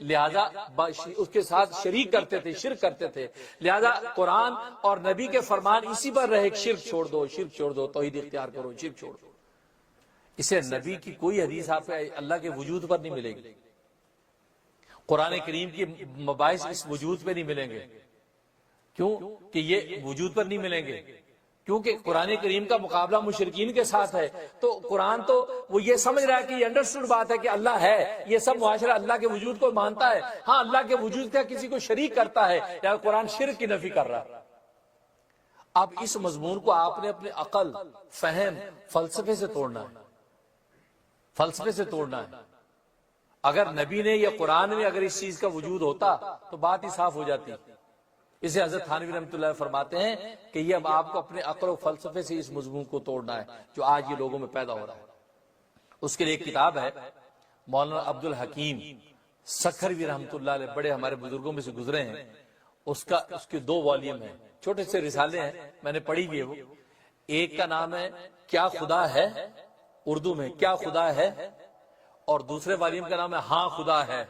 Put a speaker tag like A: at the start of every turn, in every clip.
A: لہذا اس کے ساتھ شریک کرتے تھے، شرک کرتے تھے. لہذا قرآن اور نبی کے فرمان اسی پر رہے، شرک چھوڑ دو، شرک چھوڑ دو، توحید اختیار کرو، شرک چھوڑ دو. اسے نبی کی کوئی حدیث آپ کو اللہ کے وجود پر نہیں ملے گی، قرآن کریم کی مباحث اس وجود پہ نہیں ملیں گے. کیوں کہ یہ وجود پر نہیں ملیں گے؟ کیونکہ قرآن کریم کا مقابلہ مشرکین کے ساتھ ہے. تو قرآن تو وہ یہ سمجھ رہا ہے کہ یہ انڈرسٹوڈ بات ہے کہ اللہ ہے، یہ سب معاشرہ اللہ کے وجود کو مانتا ہے. ہاں اللہ کے وجود کا کسی کو شریک کرتا ہے، یا قرآن شرک کی نفی کر رہا ہے. اب اس مضمون کو آپ نے اپنے عقل، فہم، فلسفے سے توڑنا ہے، فلسفے سے توڑنا ہے. اگر نبی نے یا قرآن میں اگر اس چیز کا وجود ہوتا تو بات ہی صاف ہو جاتی. اسے حضرت تھانوی رحمۃ اللہ فرماتے ہیں کہ یہ اب آپ کو اپنے عقل و فلسفے سے اس مضمون کو توڑنا ہے جو آج یہ لوگوں میں پیدا ہو رہا ہے. اس کے لیے ایک کتاب ہے مولانا عبد الحکیم سکھروی رحمۃ اللہ علیہ، بڑے ہمارے بزرگوں میں سے گزرے ہیں. اس کے 2 والیوم ہیں، چھوٹے سے رسالے ہیں، میں نے پڑھی بھی ہے وہ. ایک کا نام ہے کیا خدا ہے، اردو میں کیا خدا ہے، اور دوسرے والیوم کا نام ہے ہاں خدا ہے.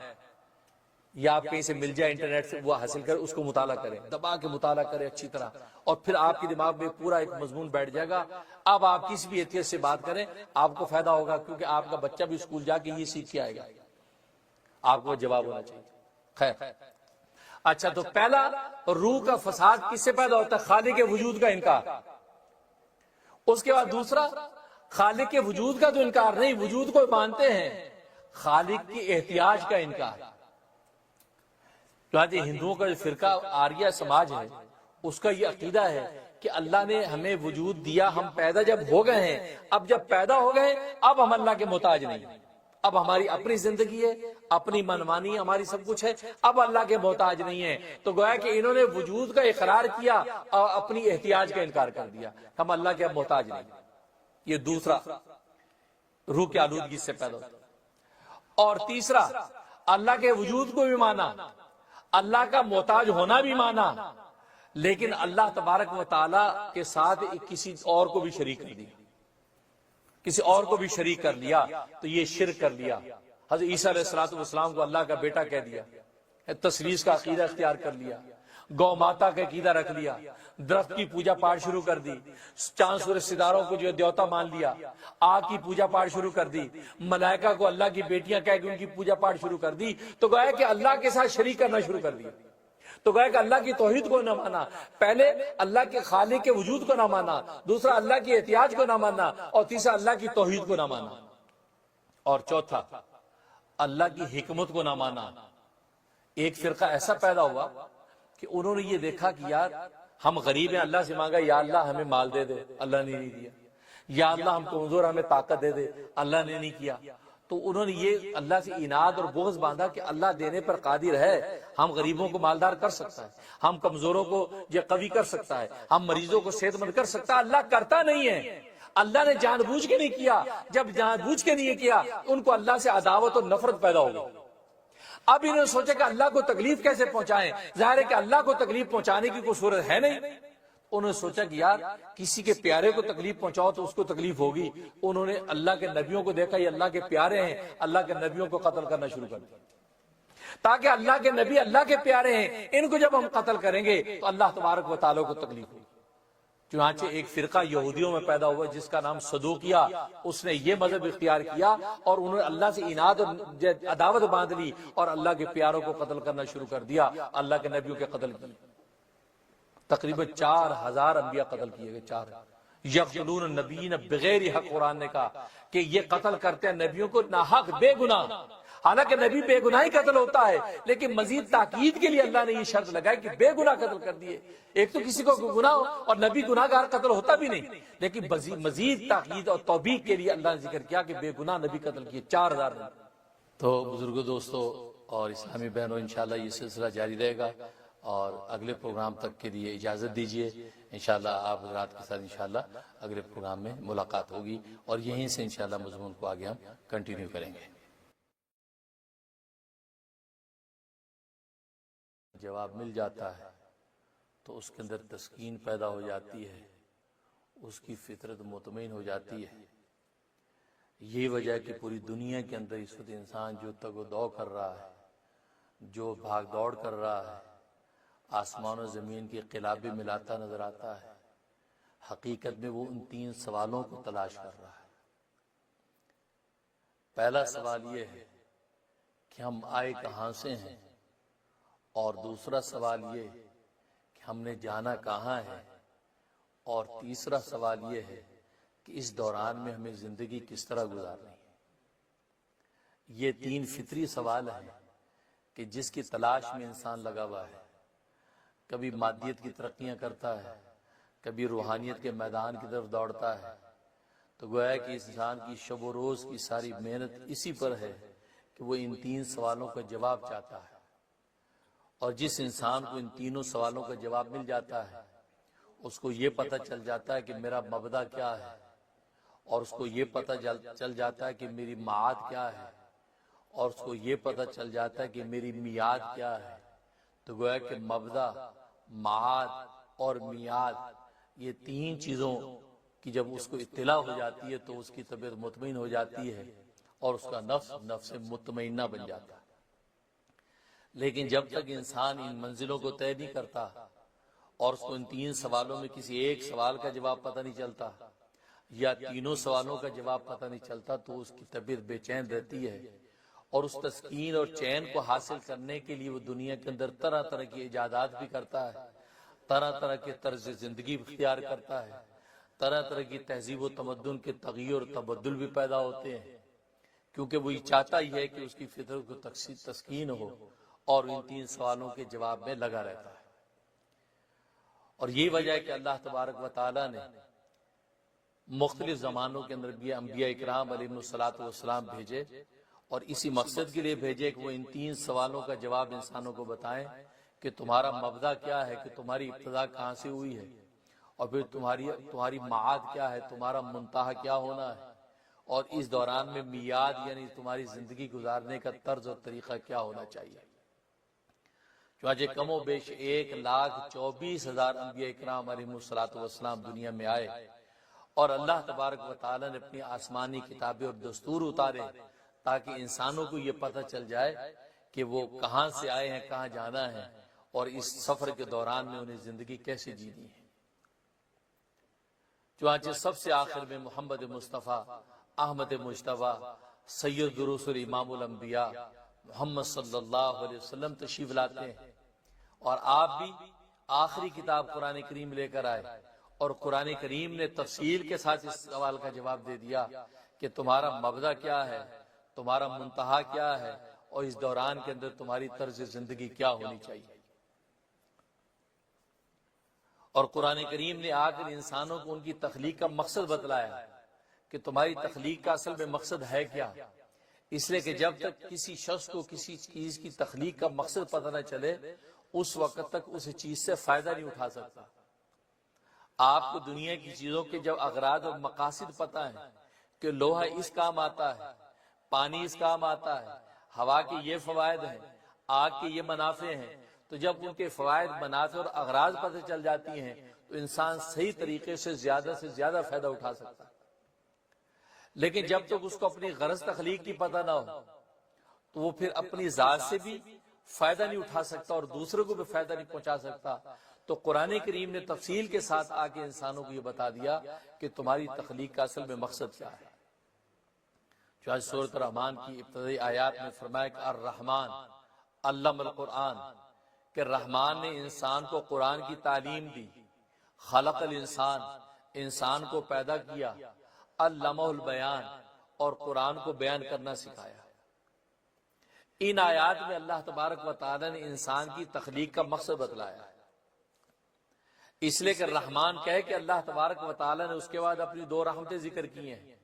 A: یا آپ کہیں سے مل جائے انٹرنیٹ سے، وہ حاصل کریں، اس کو مطالعہ کریں، دبا کے مطالعہ کریں اچھی طرح، اور پھر آپ کے دماغ میں پورا ایک مضمون بیٹھ جائے گا. اب آپ کسی بھی ایتھیسٹ سے بات کریں آپ کو فائدہ ہوگا، کیونکہ آپ کا بچہ بھی اسکول جا کے یہ سیکھ کے آئے گا، آپ کو جواب ہونا چاہیے. خیر، اچھا تو پہلا روح کا فساد کس سے پیدا ہوتا ہے؟ خالق کے وجود کا انکار. اس کے بعد دوسرا خالق کے وجود کا تو انکار نہیں، وجود کو مانتے ہیں، خالق کی احتیاج کا انکار. چنانچہ ہندوؤں کا جو فرقہ آریہ سماج ہے اس کا یہ عقیدہ ہے کہ اللہ نے ہمیں وجود دیا، ہم پیدا جب ہو گئے ہیں، اب جب پیدا ہو گئے اب ہم اللہ کے محتاج نہیں، اب ہماری اپنی زندگی ہے، اپنی منمانی ہماری سب کچھ ہے، اب اللہ کے محتاج نہیں ہے. تو گویا کہ انہوں نے وجود کا اقرار کیا اور اپنی احتیاج کا انکار کر دیا، ہم اللہ کے اب محتاج نہیں. یہ دوسرا روح کی آلودگی سے پیدا ہوتا. اور تیسرا اللہ کے وجود کو بھی مانا، اللہ کا محتاج ہونا بھی مانا، لیکن اللہ تبارک و تعالی کے ساتھ کسی اور کو بھی شریک کر دیا، کسی اور کو بھی شریک کر لیا، تو یہ شرک کر لیا. حضرت عیسیٰ علیہ السلام کو اللہ کا بیٹا کہہ دیا، تثلیث کا عقیدہ اختیار کر لیا، گو ماتا کا عقیدہ رکھ لیا، درخت کی پوجا پاٹ شروع کر دی، چاند سورج ستاروں کو جو دیوتا مان لیا، آگ کی پوجا پاٹ شروع کر دی، ملائکہ کو اللہ کی بیٹیاں کہہ کے ان کی پوجا پاٹ شروع کر دی. تو گویا کہ اللہ کے ساتھ شریک کرنا شروع کر دیا. تو گویا کہ اللہ کی توحید کو نہ مانا، پہلے اللہ کے خالق کے وجود کو نہ مانا، دوسرا اللہ کی احتیاج کو نہ مانا، اور تیسرا اللہ کی توحید کو نہ مانا، اور چوتھا اللہ کی حکمت کو نہ مانا. ایک فرقہ ایسا پیدا ہوا کہ انہوں نے یہ دیکھا کہ یار ہم غریب ہیں، اللہ سے مانگا یا اللہ ہمیں مال دے دے، اللہ نے نہیں دیا، یا اللہ ہم کمزور ہمیں طاقت دے دے، اللہ نے نہیں کیا. تو انہوں نے یہ اللہ سے اناد اور بغض باندھا کہ اللہ دینے پر قادر ہے، ہم غریبوں کو مالدار کر سکتا ہے، ہم کمزوروں کو یہ قوی کر سکتا ہے، ہم مریضوں کو صحت مند کر سکتا ہے. اللہ کرتا نہیں ہے، اللہ نے جان بوجھ کے نہیں کیا. جب جان بوجھ کے نہیں کیا ان کو اللہ سے عداوت اور نفرت پیدا ہو گئی. اب انہوں نے سوچا کہ اللہ کو تکلیف کیسے پہنچائیں، ظاہر ہے کہ اللہ کو تکلیف پہنچانے کی کوئی صورت ہے نہیں. انہوں نے سوچا کہ یار کسی کے پیارے کو تکلیف پہنچاؤ تو اس کو تکلیف ہوگی. انہوں نے اللہ کے نبیوں کو دیکھا یہ اللہ کے پیارے ہیں، اللہ کے نبیوں کو قتل کرنا شروع کر دیا، تاکہ اللہ کے نبی اللہ کے پیارے ہیں، ان کو جب ہم قتل کریں گے تو اللہ تبارک و تعالیٰ کو تکلیف ہوگی. چنانچہ ایک فرقہ یہودیوں میں پیدا ہوا جس کا نام صدوقیہ، اس نے یہ مذہب اختیار کیا اور انہوں نے اللہ سے اناد اور عداوت باندھ لی اور اللہ کے پیاروں کو قتل کرنا شروع کر دیا، اللہ کے نبیوں کے قتل کیے. تقریباً 4000 انبیاء قتل کیے گئے. 4 یقتلون النبیین بغیر حق، قرآن نے کہا کہ یہ قتل کرتے ہیں نبیوں کو ناحق، بے گناہ. حالانکہ نبی بے گناہی قتل ہوتا ہے، لیکن مزید تاکید کے لیے اللہ نے یہ شرط لگائی کہ بے گناہ قتل کر دیے. ایک تو کسی کو گناہ ہو اور نبی گناہ گار قتل ہوتا بھی نہیں، لیکن مزید تاکید اور توبیخ کے لیے اللہ نے ذکر کیا کہ بے گناہ نبی قتل کیے 4000. تو بزرگوں، دوستوں اور اسلامی بہنوں، انشاءاللہ یہ سلسلہ جاری رہے گا، اور اگلے پروگرام تک کے لیے اجازت دیجیے. انشاءاللہ آپ حضرات کے ساتھ انشاءاللہ اگلے پروگرام میں ملاقات ہوگی، اور یہیں سے انشاءاللہ مضمون کو آگے ہم کنٹینیو کریں گے. جواب مل جاتا ہے تو اس کے اندر تسکین پیدا ہو جاتی ہے، اس کی فطرت مطمئن ہو جاتی ہے. یہ وجہ کہ پوری دنیا کے اندر اس وقت انسان جو تگ و دو کر رہا ہے جو بھاگ دوڑ کر رہا ہے، آسمان و زمین کی قلابیں ملاتا نظر آتا ہے، حقیقت میں وہ ان 3 سوالوں کو تلاش کر رہا ہے۔ پہلا سوال یہ ہے کہ ہم آئے کہاں سے ہیں، اور دوسرا سوال یہ کہ ہم نے جانا کہاں ہے، اور تیسرا سوال یہ ہے کہ اس دوران میں ہمیں زندگی کس طرح گزارنی ہے۔ یہ 3 فطری سوال ہیں کہ جس کی تلاش میں انسان لگا ہوا ہے۔ کبھی مادیت کی ترقیاں کرتا ہے، کبھی روحانیت کے میدان کی طرف دوڑتا ہے، تو گویا کہ اس انسان کی شب و روز کی ساری محنت اسی پر ہے کہ وہ ان 3 سوالوں کا جواب چاہتا ہے۔ اور جس انسان کو ان تینوں سوالوں کا جواب مل جاتا ہے، اس کو یہ پتہ چل جاتا ہے کہ میرا مبدا کیا ہے، اور اس کو یہ پتہ چل جاتا ہے کہ میری معاد کیا ہے، اور اس کو یہ پتہ چل جاتا ہے کہ میری میعاد کیا ہے۔ تو گویا کہ مبدا، معاد اور میعاد، یہ 3 چیزوں کی جب اس کو اطلاع ہو جاتی ہے تو اس کی طبیعت مطمئن ہو جاتی ہے، اور اس کا نفس مطمئنہ بن جاتا ہے۔ لیکن جب تک انسان ان منزلوں کو طے نہیں کرتا، اور اس کو ان 3 سوالوں میں کسی ایک سوال کا جواب پتہ نہیں چلتا، یا تینوں سوالوں کا جواب پتہ نہیں چلتا، تو اس کی طبیعت بے چین رہتی ہے، اور اس تسکین اور چین کو حاصل کرنے کے لیے وہ دنیا کے اندر طرح طرح کی ایجادات بھی کرتا ہے، طرح طرح کے طرز زندگی اختیار کرتا ہے، طرح طرح کی تہذیب و تمدن کے تغیر اور تبدل بھی پیدا ہوتے ہیں، کیونکہ وہ یہ چاہتا ہی ہے کہ اس کی فطرت کو تسکین ہو، اور ان 3 سوالوں کے جواب میں لگا رہتا ہے۔ اور یہی وجہ ہے کہ اللہ تبارک و تعالی نے مختلف زمانوں کے اندر بھی انبیاء اکرام علیہ السلام بھیجے، اور اسی مقصد کے لیے بھیجے کہ وہ ان 3 سوالوں کا جواب انسانوں کو بتائیں کہ تمہارا مبدا کیا ہے، کہ تمہاری ابتدا کہاں سے ہوئی ہے، اور پھر تمہاری معاد کیا ہے، تمہارا منتہا کیا ہونا ہے، اور اس دوران میں میعاد یعنی تمہاری زندگی گزارنے کا طرز اور طریقہ کیا ہونا چاہیے۔ چنانچہ کم و بیش 1,24,000 انبیاء اکرام علیہ السلام دنیا میں آئے، اور اللہ تبارک و تعالی نے اپنی آسمانی کتابیں اور دستور اتارے تاکہ انسانوں کو یہ پتہ چل جائے کہ وہ کہاں سے آئے ہیں، کہاں جانا ہے، اور اس سفر کے دوران میں انہیں زندگی کیسے جینی ہے۔ چنانچہ سب سے آخر میں محمد مصطفیٰ احمد مجتبیٰ سید الرسل امام الانبیاء محمد صلی اللہ علیہ وسلم تشریف لاتے ہیں، اور آپ بھی آخری کتاب قرآن کریم لے کر آئے، اور قرآن کریم نے تفصیل کے ساتھ اس سوال کا جواب دے دیا کہ تمہارا مبدا کیا ہے، تمہارا منتہا کیا ہے، اور اس دوران کے اندر تمہاری طرز زندگی کیا ہونی چاہیے۔ اور قرآن کریم نے آ کر انسانوں کو ان کی تخلیق کا مقصد بتلایا کہ تمہاری تخلیق کا اصل میں مقصد ہے کیا، اس لیے کہ جب تک کسی شخص کو کسی چیز کی تخلیق کا مقصد پتہ نہ چلے، اس وقت تک اس چیز سے فائدہ نہیں اٹھا سکتا۔ آپ کو دنیا کی چیزوں کے جب اغراض اور مقاصد پتہ ہیں کہ لوہا اس کام آتا ہے، پانی اس کام آتا ہے، ہوا کے یہ فوائد ہیں، آگ کے یہ منافع ہیں، تو جب ان کے فوائد، منافع اور اغراض پتہ چل جاتی ہیں تو انسان صحیح طریقے سے زیادہ فائدہ اٹھا سکتا ہے۔ لیکن جب تک اس کو اپنی غرض تخلیق کی پتہ نہ ہو تو وہ پھر اپنی ذات سے بھی فائدہ نہیں اٹھا سکتا اور دوسروں کو بھی فائدہ نہیں پہنچا سکتا۔ تو قرآن کریم نے تفصیل کے ساتھ آ کے انسانوں کو یہ بتا دیا کہ تمہاری تخلیق کا اصل میں مقصد کیا ہے۔ چنانچہ سورۃ الرحمن کی ابتدائی آیات میں فرمایا کہ الرحمن علم القرآن، کہ رحمان نے انسان کو قرآن کی تعلیم دی، خلق الانسان، انسان کو پیدا کیا، علمہ البیان، اور قرآن کو بیان کرنا سکھایا۔ ان آیات میں اللہ تبارک و تعالی نے انسان کی تخلیق کا مقصد بتلایا، اس لیے کہ رحمان کہے کہ اللہ تبارک و تعالی نے اس کے بعد اپنی 2 رحمتیں ذکر کی ہیں،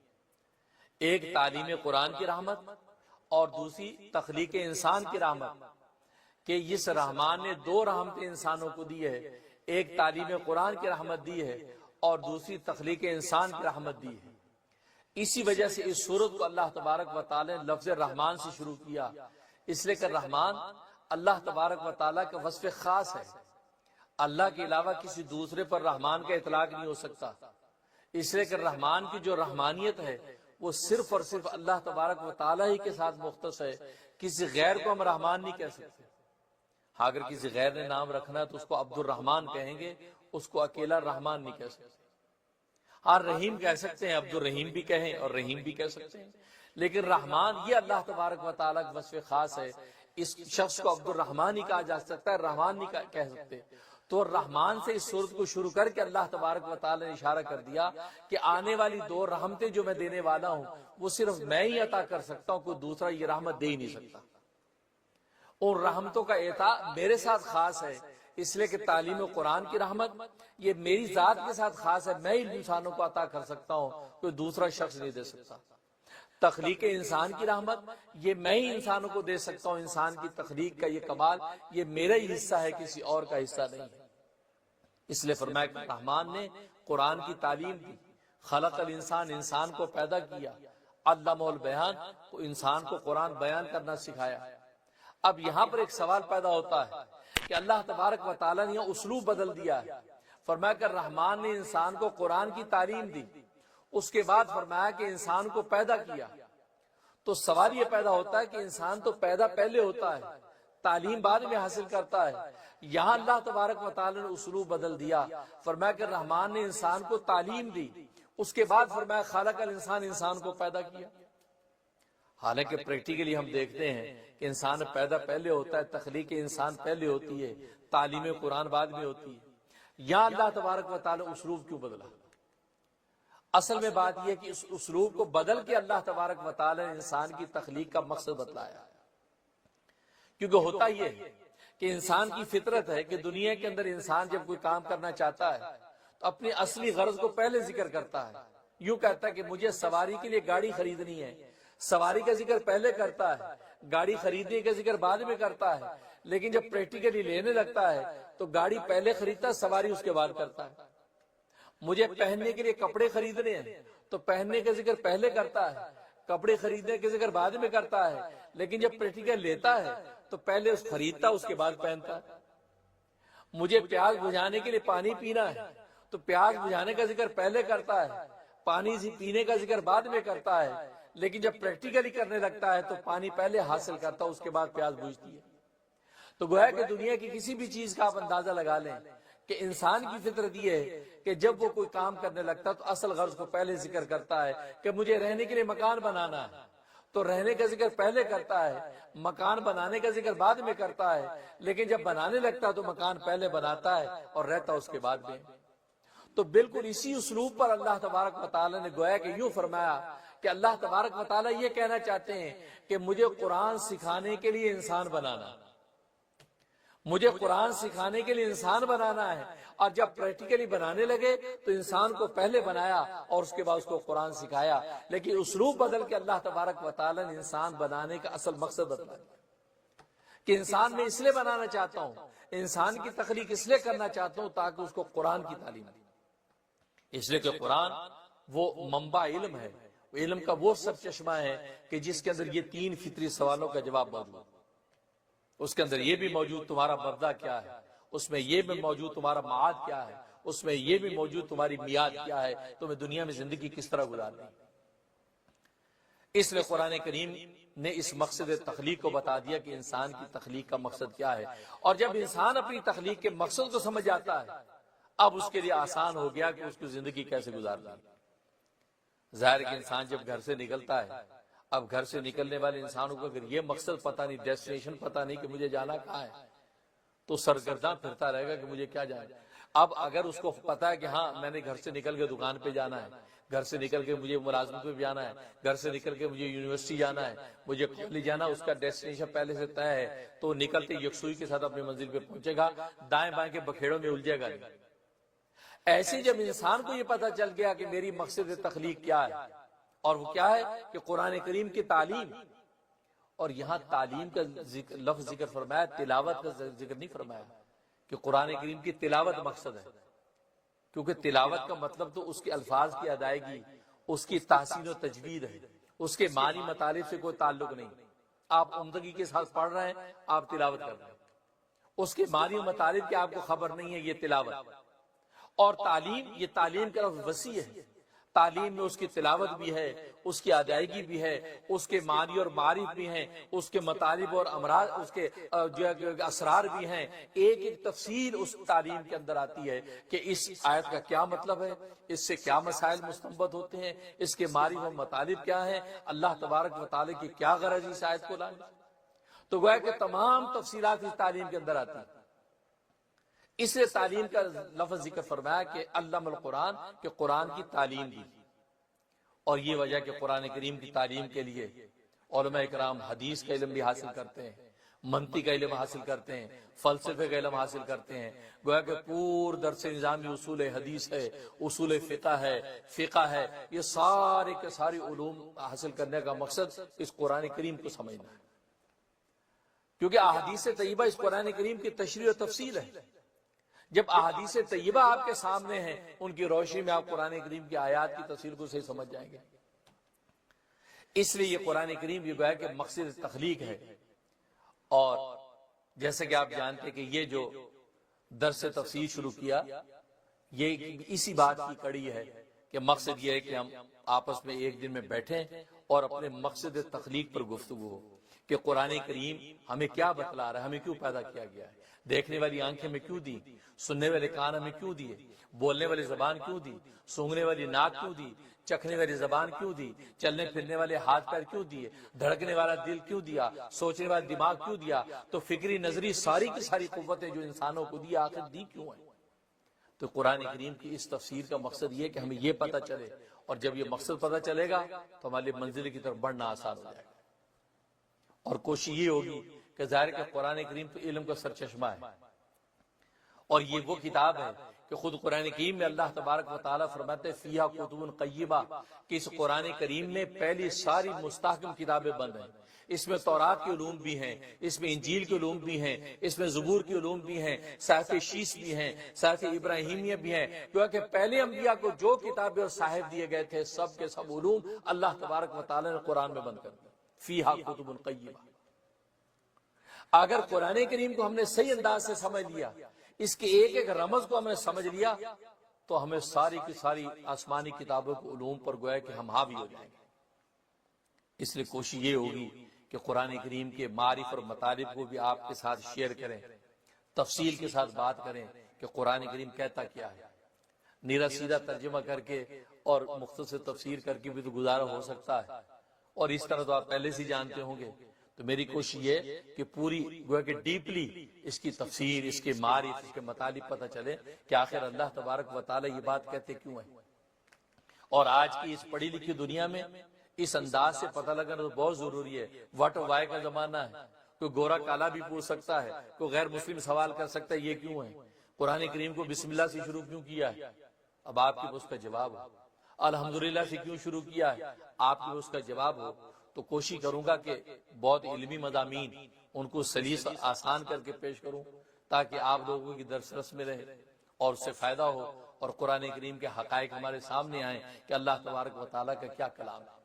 A: ایک تعلیم قرآن کی رحمت اور دوسری تخلیق انسان کی رحمت، کہ اس رحمان نے 2 رحمتیں انسانوں کو دی ہے، ایک تعلیم قرآن کی رحمت دی ہے اور دوسری تخلیق انسان کی رحمت دی ہے۔ اسی وجہ سے اس سورت کو اللہ تبارک و تعالی نے لفظ رحمان سے شروع کیا، اس لیے کہ رحمان اللہ تبارک و تعالی کا وصف خاص ہے، اللہ کے علاوہ کسی دوسرے پر رحمان کا اطلاق نہیں ہو سکتا، اس لیے کہ رحمان کی جو رحمانیت ہے وہ صرف اور صرف اللہ تبارک و تعالی ہی کے ساتھ مختص ہے، کسی غیر کو ہم رحمان نہیں کہہ سکتے. ہاں اگر کسی غیر نے نام رکھنا ہے تو اس کو عبد الرحمان کہیں گے، اس کو اکیلا رحمان نہیں کہہ سکتے. ہاں رحیم کہہ سکتے ہیں، عبد الرحیم بھی کہیں اور رحیم بھی کہہ سکتے ہیں، لیکن رحمان یہ اللہ تبارک و تعالیٰ کا وصف خاص ہے. اس شخص کو عبد الرحمان ہی کہا جا سکتا ہے، رحمان نہیں کہہ سکتے. تو رحمان سے اس صورت کو شروع کر کے اللہ تبارک و تعالیٰ نے اشارہ کر دیا کہ آنے والی 2 رحمتیں جو میں دینے والا ہوں وہ صرف میں ہی عطا کر سکتا ہوں، کوئی دوسرا یہ رحمت دے ہی نہیں سکتا. اور رحمتوں کا عطا میرے ساتھ خاص ہے، اس لیے کہ تعلیم قرآن کی رحمت یہ میری ذات کے ساتھ خاص ہے، میں ہی انسانوں کو عطا کر سکتا ہوں، کوئی دوسرا شخص نہیں دے سکتا. تخلیق انسان کی رحمت یہ میں ہی انسانوں کو دے سکتا ہوں، انسان کی تخلیق کا یہ کمال یہ میرا ہی حصہ ہے، کسی اور کا حصہ نہیں ہے. اس لیے فرمایا کہ رحمان نے قرآن کی تعلیم دی. خلق الانسان، انسان کو پیدا کیا. علمہ البیان، تو انسان کو قرآن بیان کرنا سکھایا. اب یہاں پر ایک سوال پیدا ہوتا ہے کہ اللہ تبارک و تعالیٰ نے اسلوب بدل دیا ہے. فرمایا کہ رحمان نے انسان کو قرآن کی تعلیم دی، اس کے بعد فرمایا کہ انسان کو پیدا کیا. تو سوال یہ پیدا ہوتا ہے کہ انسان تو پیدا پہلے ہوتا ہے، تعلیم بعد میں حاصل کرتا ہے. یہاں اللہ تبارک و تعالیٰ نے اسلوب بدل دیا. فرمایا کہ رحمان نے انسان کو تعلیم دی، اس کے بعد فرمایا خلق الانسان، انسان کو پیدا کیا. حالانکہ پریکٹیکلی ہم دیکھتے ہیں کہ انسان پیدا پہلے ہوتا ہے، تخلیق انسان پہلے ہوتی ہے، تعلیم قرآن بعد میں ہوتی ہے. یہاں اللہ تبارک و تعالیٰ اسلوب کیوں بدلا؟ اصل میں بات یہ ہے کہ اس اسلوب کو بدل کے اللہ تبارک و تعالیٰ نے انسان کی تخلیق کا مقصد بتلایا. کیونکہ ہوتا یہ ہے کہ انسان کی فطرت ہے کہ دنیا کے اندر انسان جب کوئی کام کرنا چاہتا ہے تو اپنی اصلی غرض کو پہلے ذکر کرتا ہے. یوں کہتا ہے کہ مجھے سواری کے لیے گاڑی خریدنی ہے، سواری کا ذکر پہلے کرتا ہے، گاڑی خریدنے کا ذکر بعد میں کرتا ہے. لیکن جب پریکٹیکلی لینے لگتا ہے تو گاڑی پہلے خریدتا ہے، سواری اس کے بعد کرتا ہے. مجھے پہننے کے لیے کپڑے خریدنے ہیں تو پہننے کا ذکر پہلے کرتا ہے، کپڑے خریدنے کا ذکر بعد میں کرتا ہے. لیکن جب پریکٹیکل لیتا ہے تو پہلے اس خریدتا اس کے بعد پہنتا ہے. مجھے پیاس بجھانے کے لیے پانی پینا ہے تو پیاس بجھانے کا ذکر پہلے کرتا ہے، پانی پینے کا ذکر بعد میں کرتا ہے. لیکن جب پریکٹیکلی کرنے لگتا ہے تو پانی پہلے حاصل کرتا ہے، اس کے بعد پیاس بجھتی ہے. تو گویا کہ دنیا کی کسی بھی چیز کا آپ اندازہ لگا لیں کہ انسان کی فطرت یہ ہے کہ جب وہ کوئی کام کرنے لگتا ہے تو اصل غرض کو پہلے ذکر کرتا ہے کہ مجھے رہنے کے لیے مکان بنانا ہے تو رہنے کا ذکر پہلے کرتا ہے، مکان بنانے کا ذکر بعد میں کرتا ہے. لیکن جب بنانے لگتا ہے تو مکان پہلے بناتا ہے اور رہتا اس کے بعد میں. تو بالکل اسی اسلوب پر اللہ تبارک و تعالیٰ نے گویا کہ یوں فرمایا کہ اللہ تبارک و تعالیٰ یہ کہنا چاہتے ہیں کہ مجھے قرآن سکھانے کے لیے انسان بنانا، مجھے قرآن سکھانے کے لیے انسان بنانا ہے. اور جب پریکٹیکلی بنانے لگے تو انسان کو پہلے بنایا اور اس کے بعد اس کو قرآن سکھایا. لیکن اسلوب بدل کے اللہ تبارک و تعالیٰ نے انسان بنانے کا اصل مقصد بتایا کہ انسان میں اس لیے بنانا چاہتا ہوں، انسان کی تخلیق اس لیے کرنا چاہتا ہوں تاکہ اس کو قرآن کی تعلیم دی. اس لیے کہ قرآن وہ منبع علم ہے، علم کا وہ سب چشمہ ہے کہ جس کے اندر یہ 3 فطری سوالوں کا جواب موجود. اس کے اندر یہ بھی موجود تمہارا مبدا کیا ہے، اس میں یہ بھی موجود تمہارا معاد کیا ہے، اس میں یہ بھی موجود تمہاری میعاد کیا ہے، تمہیں دنیا میں زندگی کس طرح گزارنی. اس لیے قرآن کریم نے اس مقصد تخلیق کو بتا دیا کہ انسان کی تخلیق کا مقصد کیا ہے. اور جب انسان اپنی تخلیق کے مقصد کو سمجھ جاتا ہے اب اس کے لیے آسان ہو گیا کہ اس کی زندگی کیسے گزارنا. ظاہر کہ انسان جب گھر سے نکلتا ہے، اب گھر سے نکلنے والے انسانوں کو اگر یہ مقصد پتہ نہیں، ڈیسٹینیشن پتہ نہیں کہ مجھے جانا کہاں ہے تو سرگرداں پھرتا رہے گا کہ مجھے کیا جانا. اب اگر اس کو پتہ ہے کہ ہاں میں نے گھر سے نکل کے دکان پہ جانا ہے، گھر سے نکل کے مجھے ملازمت پہ جانا ہے، گھر سے نکل کے مجھے یونیورسٹی جانا ہے، مجھے کالج جانا، اس کا ڈیسٹینیشن پہلے سے طے ہے تو نکلتے یکسوئی کے ساتھ اپنی منزل پہ پہنچے گا، دائیں بائیں کے بکھیڑوں میں الجھے گا نہیں. ایسے جب انسان کو یہ پتہ چل گیا کہ میری مقصد تخلیق کیا ہے اور وہ کیا ہے کہ قرآن کریم کی تعلیم، اور یہاں تعلیم کا لفظ ذکر فرمایا، تلاوت کا ذکر نہیں فرمایا کہ قرآن کریم کی تلاوت مقصد ہے، کیونکہ تلاوت کا مطلب تو اس کے الفاظ کی ادائیگی، اس کی تحسین و تجوید ہے، اس کے معنی مطالب سے کوئی تعلق نہیں. آپ عمدگی کے ساتھ پڑھ رہے ہیں، آپ تلاوت کر رہے ہیں، اس کے معنی و مطالب کی آپ کو خبر نہیں ہے، یہ تلاوت. اور تعلیم، یہ تعلیم کا لفظ وسیع ہے، تعلیم میں اس کی تلاوت بھی ہے، اس کی ادائیگی بھی ہے، اس کے معنی اور معارف بھی ہیں، اس کے مطالب اور امراض، اس کے اسرار بھی ہیں۔ ایک ایک تفصیل اس تعلیم کے اندر آتی ہے کہ اس آیت کا کیا مطلب ہے، اس سے کیا مسائل مستنبط ہوتے ہیں، اس کے معارف اور مطالب کیا ہیں، اللہ تبارک و تعالیٰ کی کیا غرض اس آیت کو لانے۔ تو گویا کہ تمام تفصیلات اس تعلیم کے اندر آتی ہیں۔ اس لیے تعلیم کا لفظ ذکر فرمایا کہ علم القرآن، کہ قرآن کی تعلیم دی۔ اور یہ وجہ کہ قرآن کریم کی تعلیم کے لیے علماء کرام حدیث کا علم بھی حاصل کرتے ہیں، منطق کا علم حاصل کرتے ہیں، فلسفے کا علم حاصل کرتے ہیں۔ گویا کہ پور درس نظام میں اصول حدیث ہے، اصول فقہ ہے، یہ سارے کے سارے علوم حاصل کرنے کا مقصد اس قرآن کریم کو سمجھنا ہے، کیونکہ احادیث طیبہ اس قرآن کریم کی تشریح و تفسیر ہے۔ جب احادیث طیبہ آپ کے سامنے ہیں، ان کی روشنی میں آپ قرآن کریم کی آیات کی تفسیر کو صحیح سمجھ جائیں گے۔ اس لیے یہ قرآن کریم یہ گویا کہ مقصد تخلیق ہے۔ اور جیسے کہ آپ جانتے ہیں کہ یہ جو درس تفسیر شروع کیا، یہ اسی بات کی کڑی ہے کہ مقصد یہ ہے کہ ہم آپس میں ایک دن میں بیٹھیں اور اپنے مقصد تخلیق پر گفتگو ہو کہ قرآن کریم ہمیں کیا بتلا رہا ہے، ہمیں کیوں پیدا کیا گیا ہے، دیکھنے والی آنکھیں ہمیں کیوں دی، سننے والے کان ہمیں کیوں دیے، بولنے والی زبان کیوں دی، سونگنے والی ناک کیوں دی، چکھنے والی زبان کیوں دی، چلنے پھرنے والے ہاتھ پیر کیوں دیے، دھڑکنے والا دل کیوں دیا، سوچنے والا دماغ کیوں دیا۔ تو فکری نظری ساری کی ساری قوتیں جو انسانوں کو دی، آخر دی کیوں ہیں؟ تو قرآن کریم کی اس تفسیر کا مقصد یہ ہے کہ ہمیں یہ پتہ چلے، اور جب یہ مقصد پتہ چلے گا تو ہمارے منزل کی طرف بڑھنا آسان ہو جائے گا۔ اور کوشش یہ ہوگی کہ ظاہر کہ قرآن کریم تو علم کا سرچشمہ ہے، اور یہ وہ کتاب ہے کہ خود قرآن کریم میں اللہ تبارک و تعالیٰ فرماتے فیہا کتب قیمہ، کہ اس قرآن کریم میں پہلی ساری مستحکم کتابیں بند ہیں۔ اس میں تورات کے علوم بھی ہیں، اس میں انجیل کے علوم بھی ہیں، اس میں زبور کے علوم بھی ہیں، صحیفہ شیش بھی ہیں، صحیفہ ابراہیمیہ بھی ہیں، کیونکہ پہلے انبیاء کو جو کتابیں اور صحائف دیے گئے تھے سب کے سب علوم اللہ تبارک و تعالیٰ نے قرآن میں بند کر دیا۔ فیہا کتب قیمہ۔ اگر قرآن کریم کو ہم نے صحیح انداز سے سمجھ لیا، اس کے ایک ایک رمز کو ہم نے سمجھ لیا، تو ہمیں ساری کی ساری آسمانی کتابوں کے علوم پر گویا کہ ہم حاوی ہو جائیں گے۔ اس لیے کوشش یہ ہوگی کہ قرآن کریم کے معارف اور مطالب کو بھی آپ کے ساتھ شیئر کریں، تفصیل کے ساتھ بات کریں کہ قرآن کریم کہتا کیا ہے۔ نیرا سیدھا ترجمہ کر کے اور مختصر تفسیر کر کے بھی تو گزارا ہو سکتا ہے، اور اس طرح تو آپ پہلے سے جانتے ہوں گے۔ تو میری کوشش یہ کہ پوری گویا کہ ڈیپلی اس کی تفسیر، اس کے معارف، اس کے مطالب پتہ چلے کہ آخر اللہ تبارک و تعالیٰ یہ بات کہتے کیوں ہیں۔ اور آج کی اس پڑھی لکھی دنیا میں اس انداز سے پتہ لگنا تو بہت ضروری ہے۔ واٹ اور وائی کا زمانہ ہے، کوئی گورا کالا بھی پوچھ سکتا ہے، کوئی غیر مسلم سوال کر سکتا ہے یہ کیوں ہے، قرآن کریم کو بسم اللہ سے شروع کیوں کیا ہے، اب آپ کے اس کا جواب ہو۔ الحمدللہ سے کیوں شروع کیا ہے، آپ کے اس کا جواب ہو۔ تو کوشش کروں گا کہ بہت علمی مضامین ان کو سلیس آسان کر کے پیش کروں، تاکہ آپ لوگوں کی درس رس میں رہے اور اس سے فائدہ ہو، اور قرآن کریم کے حقائق ہمارے سامنے آئیں کہ اللہ تبارک و تعالیٰ کا کیا کلام ہے۔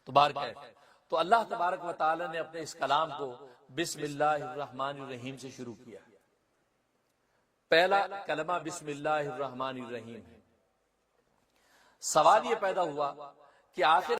A: تو تو اللہ تبارک و تعالیٰ نے اپنے اس کلام کو بسم اللہ الرحمن الرحیم سے شروع کیا۔ پہلا کلمہ بسم اللہ الرحمن الرحیم ہے۔ سوال یہ پیدا ہوا کہ آخر